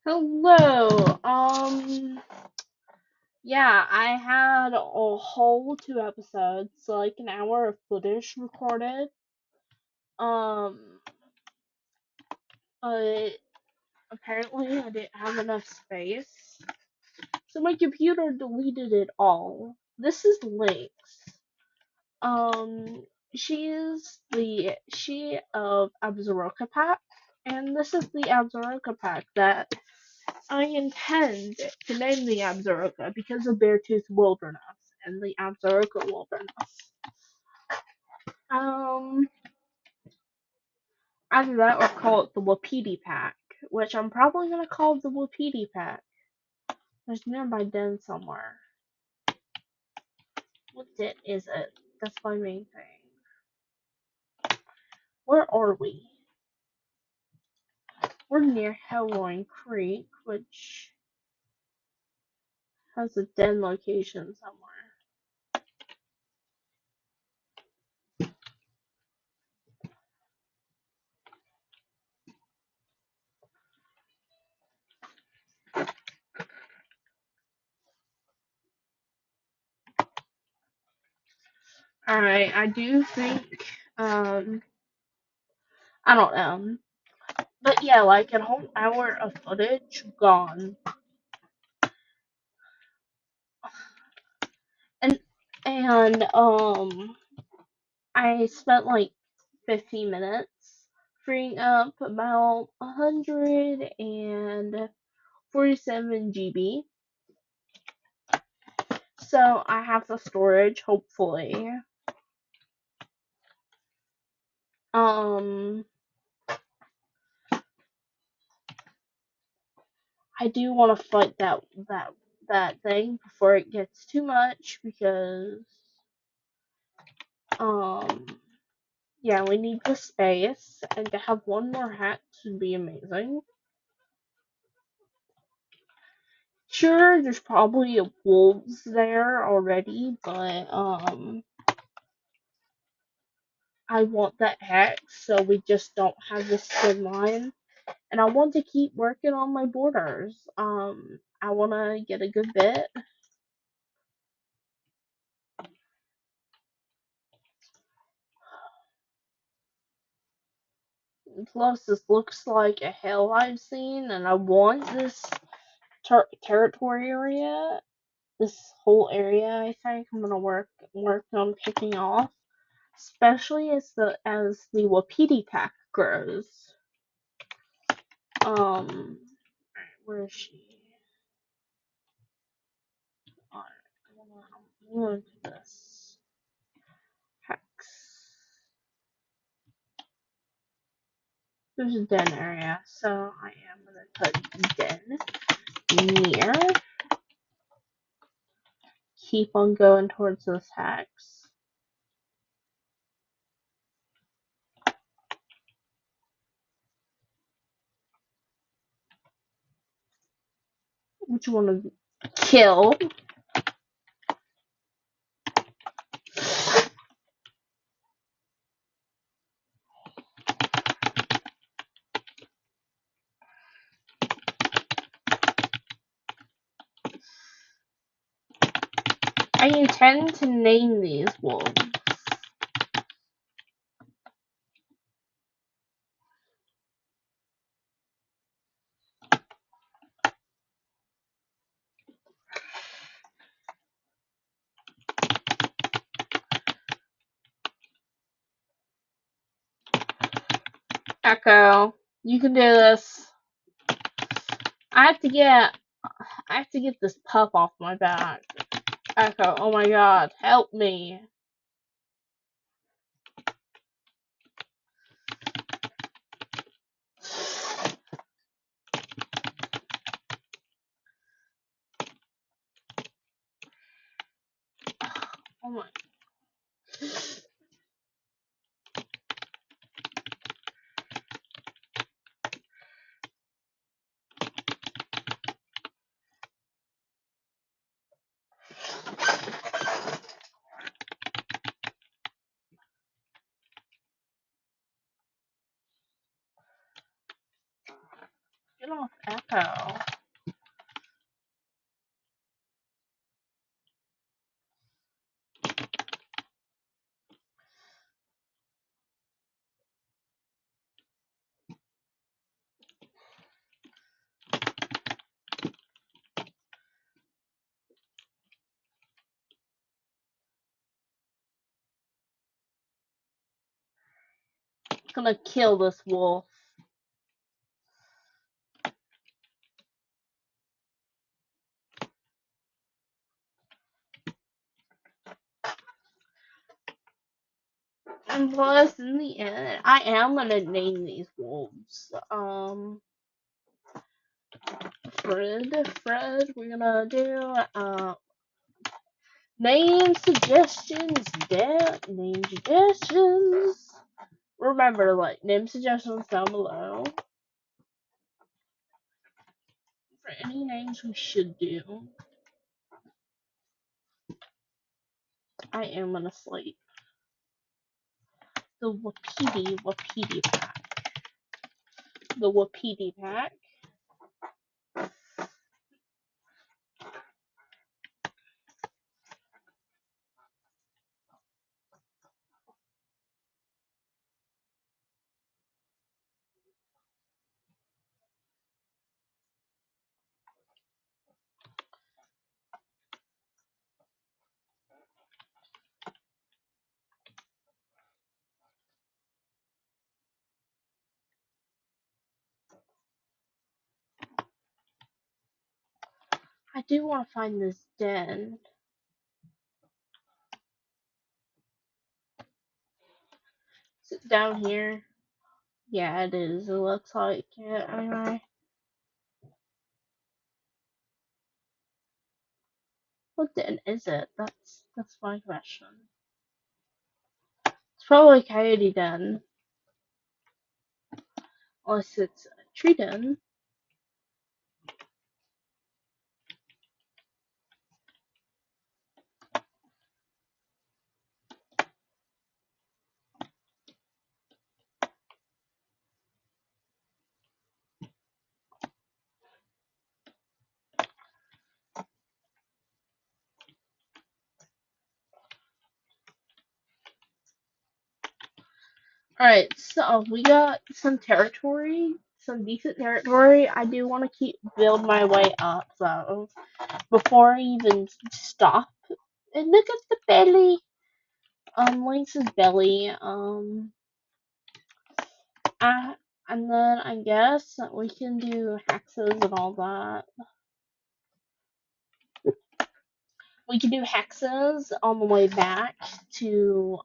Hello. Yeah, I had a whole 2 episodes, so like an hour of footage recorded. Um, but apparently I didn't have enough space, so my computer deleted it all. This is Lynx. Um, she of Absaroka Pack, and this is the Absaroka Pack that I intend to name the Absaroka because of Beartooth Wilderness and the Absaroka Wilderness. Um, Either that or call it the Wapiti Pack, which I'm probably gonna call the Wapiti Pack. There's a nearby den somewhere. What den is it? That's my main thing. Where are we? We're near Hellroyne Creek, which has a den location somewhere. Alright, I do think, I don't know. But yeah, like a whole hour of footage gone. And and I spent like 15 minutes freeing up about 147 GB. So I have the storage, hopefully. Um I do want to fight that thing before it gets too much because um yeah, we need the space, and to have one more hat would be amazing. Sure, there's probably wolves there already, but I want that hex so we just don't have this thin line. And I want to keep working on my borders. I want to get a good bit. Plus, this looks like a hill I've seen, and I want this territory area. This whole area, I think I'm gonna work on picking off, especially as the Wapiti pack grows. Alright, where is she? Alright, I'm gonna do this hex. There's a den area, so I am gonna put den near. Keep on going towards this hex. Which one of kill? I intend to name these wolves. Echo, you can do this. I have to get this pup off my back. Echo, oh my god, help me. Oh my. Get off Echo. I'm gonna kill this wolf. And plus, in the end, I am gonna name these wolves. Fred, we're gonna do, name suggestions, name suggestions. Remember, like, name suggestions down below for any names we should do. I am gonna sleep. The Wapiti pack. The Wapiti pack. I do want to find this den. Is it down here? Yeah, it is. It looks like it. Anyway. What den is it? That's my question. It's probably Coyote Den. Unless it's a tree den. Alright, so we got some territory, some decent territory. I do want to build my way up, though, before I even stop. And look at the belly. Lynx's belly. And then I guess we can do hexes and all that. We can do hexes on the way back to,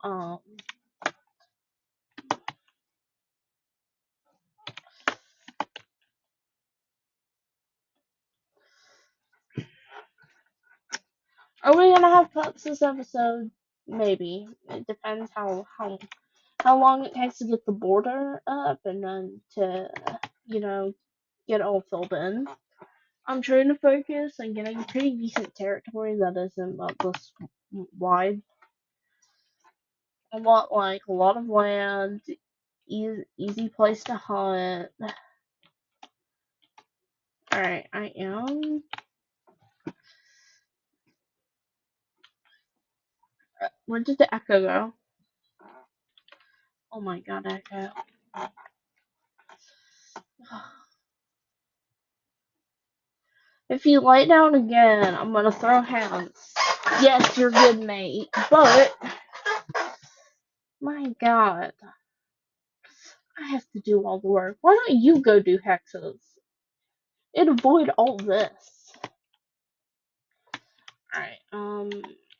are we gonna have cuts this episode? Maybe. It depends how long it takes to get the border up and then to, get all filled in. I'm trying to focus on getting a pretty decent territory that isn't about this wide. I want, like, a lot of land, easy place to hunt. Alright, I am. Where did the echo go? Oh my god, echo. If you lay down again, I'm gonna throw hands. Yes, you're good, mate. But, my god. I have to do all the work. Why don't you go do hexes? And avoid all this. Alright,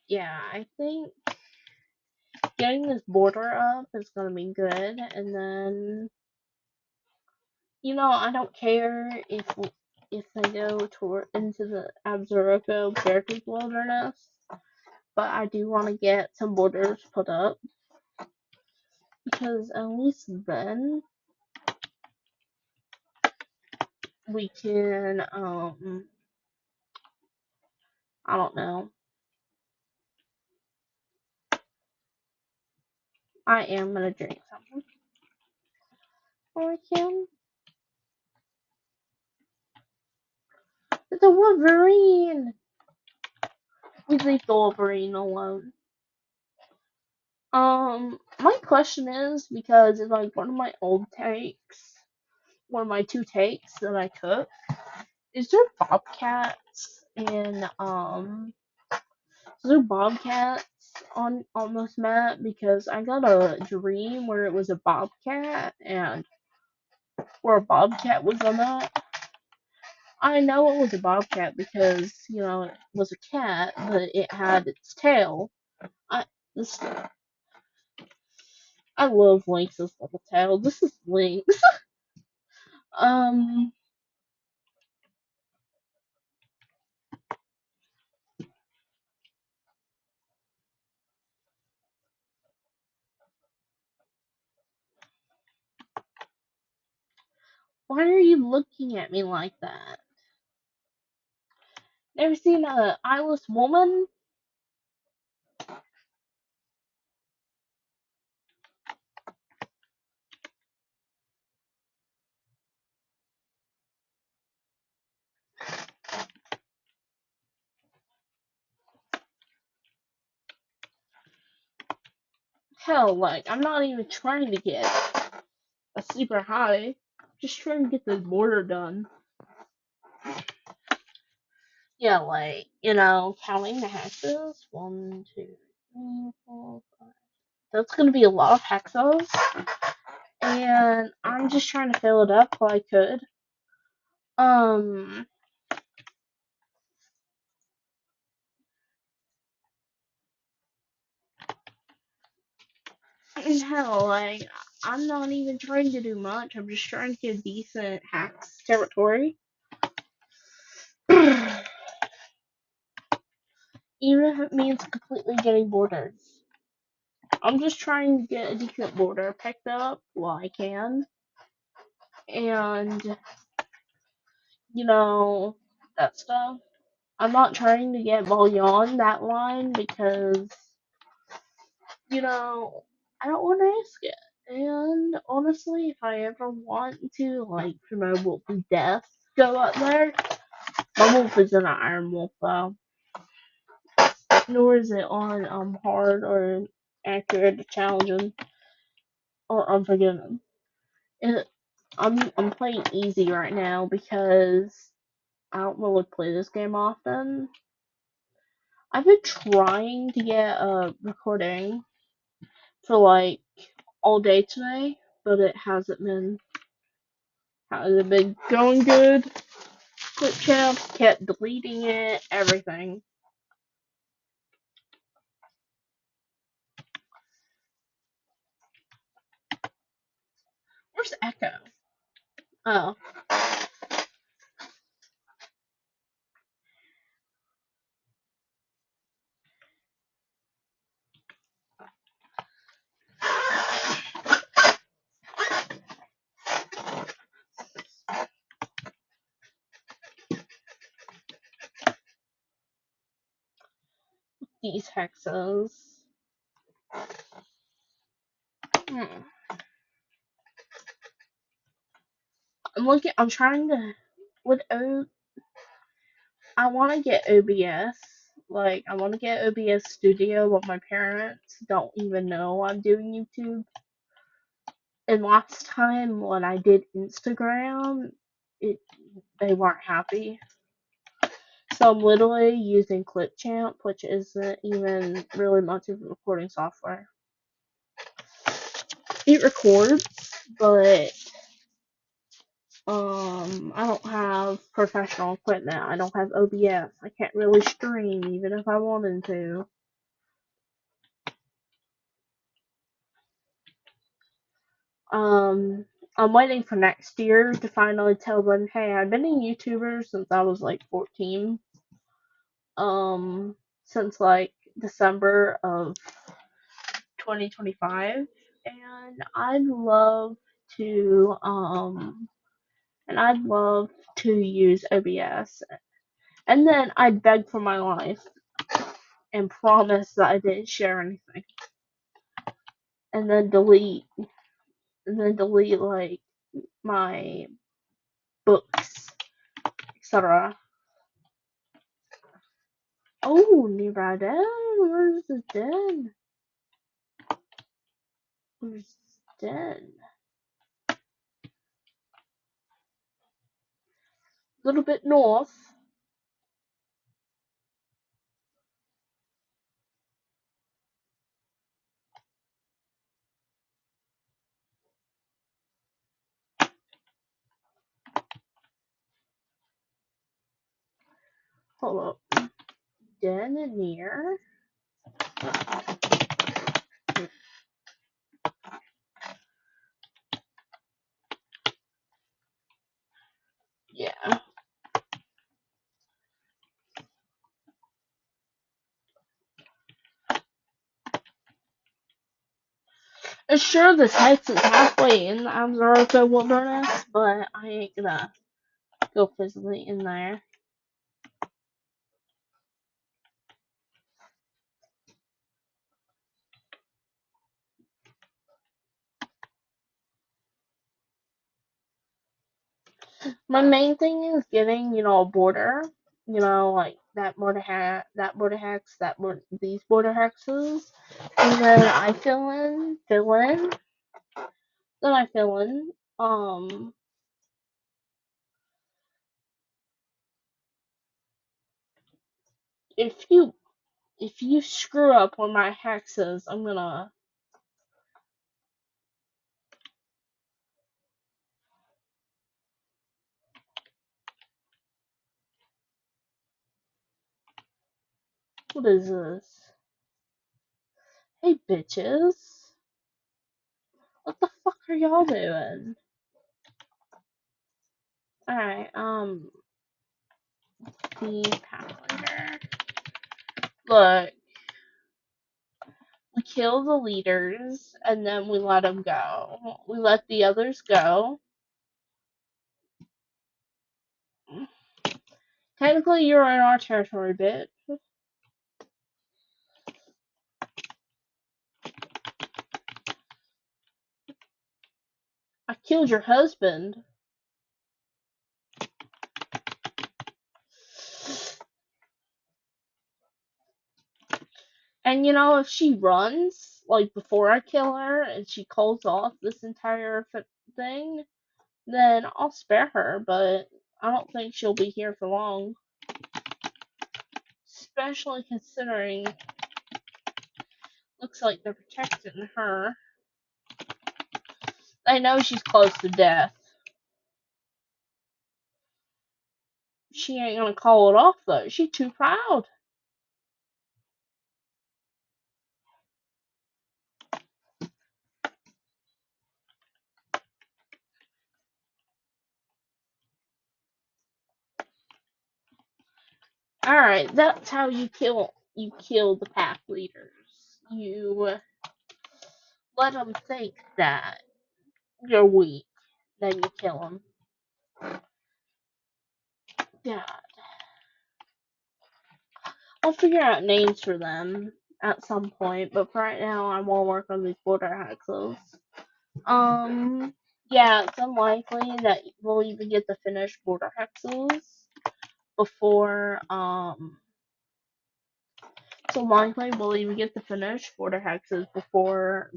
yeah, I think getting this border up is gonna be good, and then, I don't care if I go into the Absaroka Beartooth Wilderness, but I do want to get some borders put up, because at least then we can, I don't know. I am gonna drink something. Or I can. the Wolverine! We leave the Wolverine alone. My question is, because in like one of my old takes, one of my 2 takes that I took, is there bobcats in is there bobcats on this map? Because I got a dream where it was a bobcat and where a bobcat was on that. I know it was a bobcat because, it was a cat, but it had its tail. I this I love Lynx's little tail. This is Lynx. Um, why are you looking at me like that? Never seen a eyeless woman? Hell, like, I'm not even trying to get a super high. Just trying to get the border done. Yeah, like, counting the hexes. 1, 2, 3, 4, 5. That's gonna be a lot of hexes. And I'm just trying to fill it up while I could. Um, and hell, like, I'm not even trying to do much. I'm just trying to get a decent hex territory. Even if it means completely getting borders. I'm just trying to get a decent border picked up while I can. And, that stuff. I'm not trying to get beyond that line because, I don't want to risk it. And honestly, if I ever want to, like, for my Wolf of Death go up there, my Wolf isn't an Iron Wolf though. Nor is it on hard or accurate or challenging or unforgiven. And I'm playing easy right now because I don't really play this game often. I've been trying to get a recording for like all day today, but it hasn't been going good. Clip champ kept deleting it, everything. Where's Echo? Oh. These hexes. Hmm. I'm trying to, with I want to get OBS. Like, I want to get OBS Studio, but my parents don't even know I'm doing YouTube. And last time when I did Instagram, they weren't happy. So I'm literally using Clipchamp, which isn't even really much of a recording software. It records, but I don't have professional equipment. I don't have OBS. I can't really stream even if I wanted to. I'm waiting for next year to finally tell them, hey, I've been a YouTuber since I was like 14. Since like December of 2025, and I'd love to use OBS. And then I'd beg for my life and promise that I didn't share anything. And then delete like my books, etc. about that. Where's the den? Where's the den? A little bit north. Hold up. Den in here. Yeah. It's sure this hex is halfway in the Absarca wilderness, but I ain't gonna go physically in there. My main thing is getting, a border. Like that border hex, these border hexes, and then I fill in. Then I fill in. If you screw up on my hexes, I'm gonna. What is this? Hey bitches, what the fuck are y'all doing? Alright, the Pathfinder. Look, we kill the leaders, and then we let them go. We let the others go. Technically, you're in our territory, bitch. I killed your husband. And if she runs, like before I kill her, and she calls off this entire thing, then I'll spare her, but I don't think she'll be here for long. Especially considering looks like they're protecting her. I know she's close to death. She ain't gonna call it off though. She's too proud. Alright, that's how you kill the pack leaders. You let them think that you're weak, then you kill them. God. I'll figure out names for them at some point, but for right now I want to work on these border hexes. Yeah, it's unlikely that we'll even get the finished border hexes before, it's unlikely we'll even get the finished border hexes before,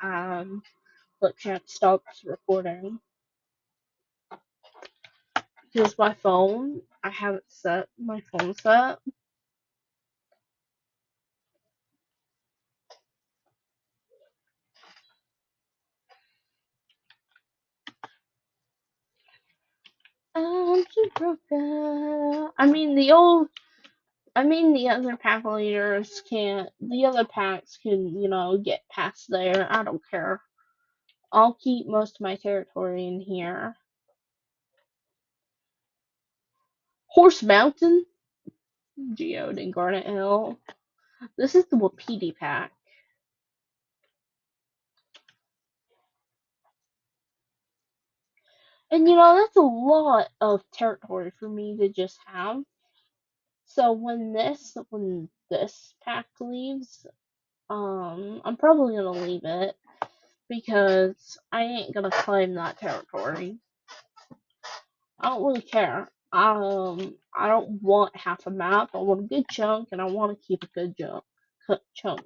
Flipchat stops recording. Because my phone, I haven't set my phone set. I'm so broken. The other pack leaders can't. The other packs can, get past there. I don't care. I'll keep most of my territory in here. Horse Mountain, Geode and Garnet Hill. This is the Wapiti pack. And that's a lot of territory for me to just have. So when this pack leaves, I'm probably gonna leave it because I ain't gonna claim that territory. I don't really care. I don't want half a map. I want a good chunk, and I want to keep a good chunk.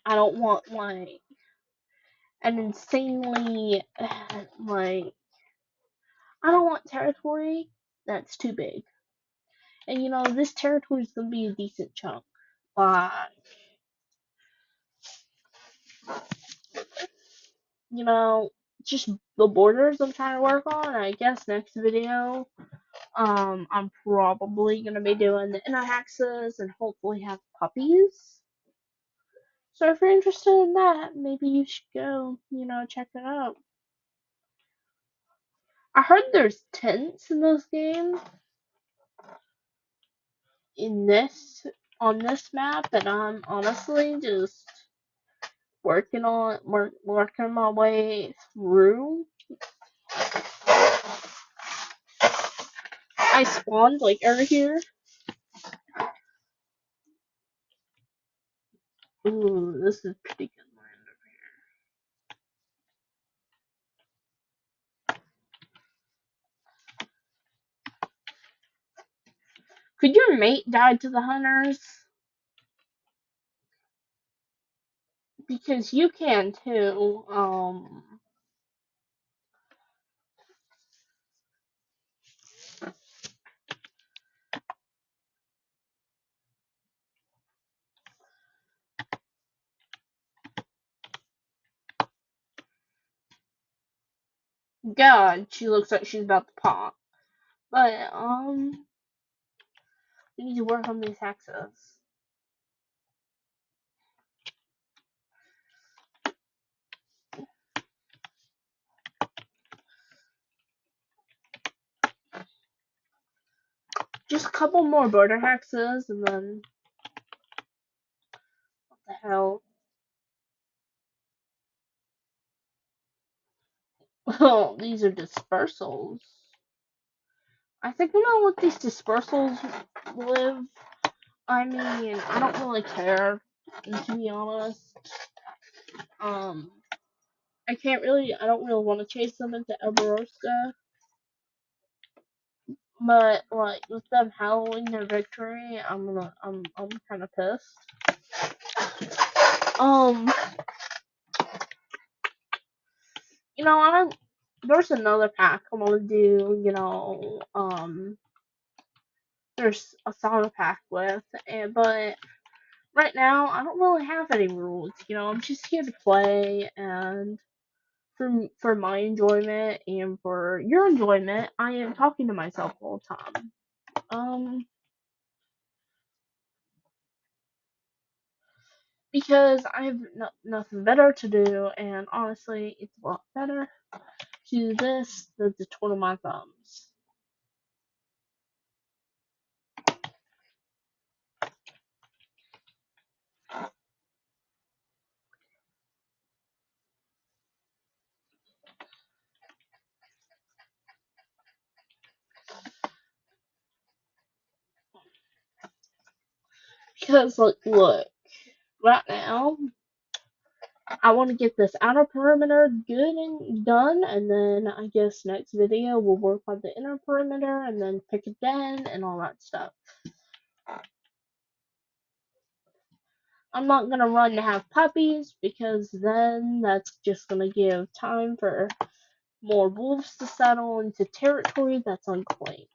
I don't want like an insanely like I don't want territory that's too big. And this territory is gonna be a decent chunk. But you know, just the borders I'm trying to work on. I guess next video, I'm probably gonna be doing the inner hexes and hopefully have puppies. So if you're interested in that, maybe you should go, check it out. I heard there's tents in this game in this on this map, and I'm honestly just working my way through. I spawned like over here. Ooh, this is pretty good land over here. Could your mate die to the hunters? Because you can too. God, she looks like she's about to pop. But we need to work on these hexes. Just a couple more border hexes, and then what the hell? Oh, these are dispersals. I think I'm gonna let these dispersals live. I mean, I don't really care, to be honest. I don't really want to chase them into Elbaroska. But, like, with them hallowing their victory, I'm kind of pissed. There's another pack I want to do, there's a sauna pack with, but right now I don't really have any rules. I'm just here to play, and for my enjoyment and for your enjoyment, I am talking to myself all the time. Because I have nothing better to do, and honestly, it's a lot better to do this than to twiddle my thumbs. Because, like, look, right now, I want to get this outer perimeter good and done, and then I guess next video we'll work on the inner perimeter, and then pick a den and all that stuff. I'm not gonna run to have puppies, because then that's just gonna give time for more wolves to settle into territory that's unclaimed.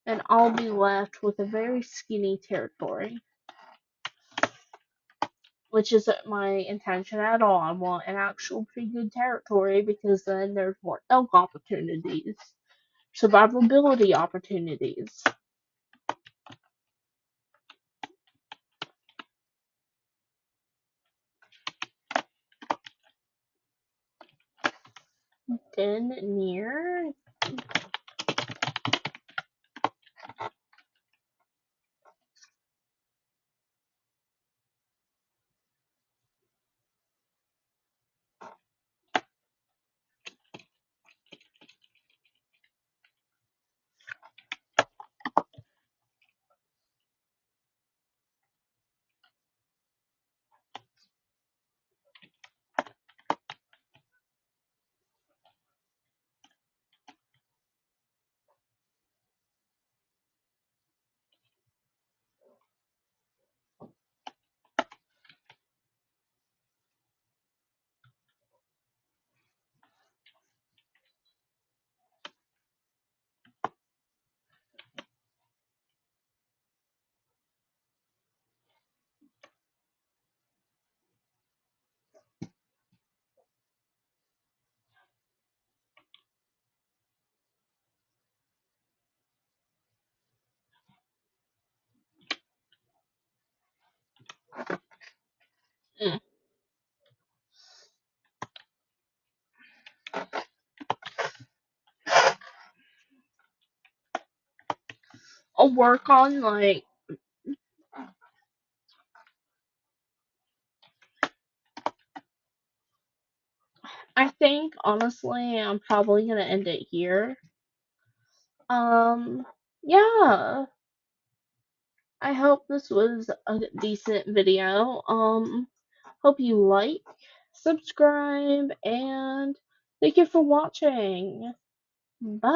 And I'll be left with a very skinny territory. Which isn't my intention at all. I want an actual pretty good territory, because then there's more elk opportunities, survivability opportunities. Then near Mm. I'll work on like I think honestly I'm probably gonna end it here. Yeah. I hope this was a decent video. Hope you like, subscribe, and thank you for watching. Bye.